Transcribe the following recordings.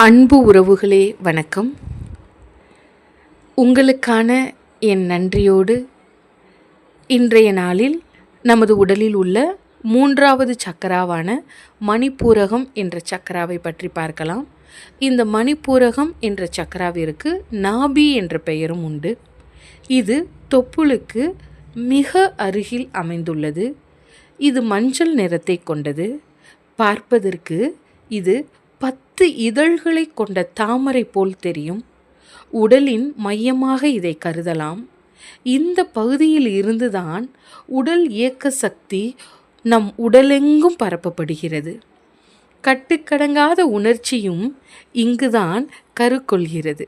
அன்பு உறவுகளே வணக்கம். உங்களுக்கான என் நன்றியோடு இன்றைய நாளில் நமது உடலில் உள்ள 3வது சக்கராவான மணிப்பூரகம் என்ற சக்கராவை பற்றி பார்க்கலாம். இந்த மணிப்பூரகம் என்ற சக்கராவிற்கு நாபி என்ற பெயரும் உண்டு. இது தொப்புளுக்கு மிக அருகில் அமைந்துள்ளது. இது மஞ்சள் நிறத்தை கொண்டது. பார்ப்பதற்கு இது 10 இதழ்களை கொண்ட தாமரை போல் தெரியும். உடலின் மையமாக இதை கருதலாம். இந்த பகுதியில் இருந்துதான் உடல் இயக்க சக்தி நம் உடலெங்கும் பரப்பப்படுகிறது. கட்டுக்கடங்காத உணர்ச்சியும் இங்குதான் கருக்கொள்கிறது.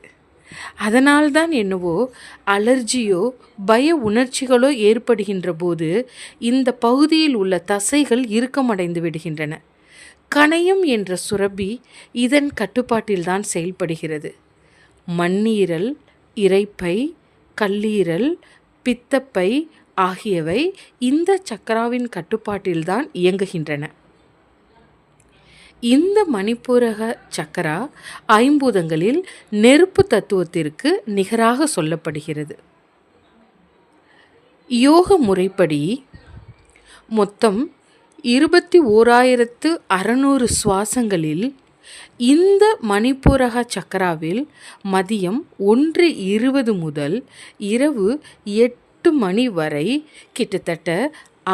அதனால்தான் என்னவோ அலர்ஜியோ பய உணர்ச்சிகளோ ஏற்படுகின்ற போது இந்த பகுதியில் உள்ள தசைகள் இறுக்கமடைந்து விடுகின்றன. கணையம் என்ற சுரப்பி இதன் கட்டுப்பாட்டில்தான் செயல்படுகிறது. மண்ணீரல், இரைப்பை, கல்லீரல், பித்தப்பை ஆகியவை இந்த சக்கராவின் கட்டுப்பாட்டில்தான் இயங்குகின்றன. இந்த மணிப்பூரக சக்கரா ஐம்பூதங்களில் நெருப்பு தத்துவத்திற்கு நிகராக சொல்லப்படுகிறது. யோக முறைப்படி மொத்தம் 21,600 சுவாசங்களில் இந்த மணிப்பூரக சக்கராவில் மதியம் 1:20 முதல் இரவு 8 மணி வரை கிட்டத்தட்ட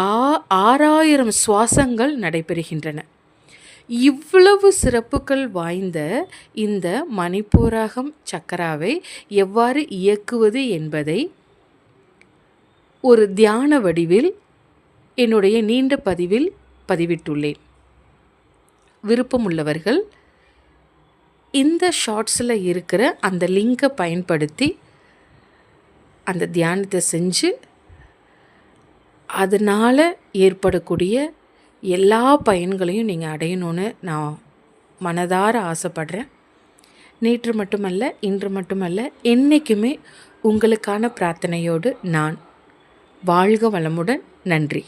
6,000 சுவாசங்கள் நடைபெறுகின்றன. இவ்வளவு சிறப்புகள் வாய்ந்த இந்த மணிப்பூரகம் சக்கராவை எவ்வாறு இயக்குவது என்பதை ஒரு தியான வடிவில் என்னுடைய நீண்ட பதிவில் பதிவிட்டுள்ளேன். விருப்பமுள்ளவர்கள் இந்த ஷார்ட்ஸில் இருக்கிற அந்த லிங்கை பயன்படுத்தி அந்த தியானத்தை செஞ்சு அதனால் ஏற்படக்கூடிய எல்லா பயன்களையும் நீங்கள் அடையணும்னு நான் மனதார ஆசைப்படுறேன். நேற்று மட்டுமல்ல, இன்று மட்டுமல்ல, என்றைக்குமே உங்களுக்கான பிரார்த்தனையோடு நான். வாழ்க வளமுடன். நன்றி.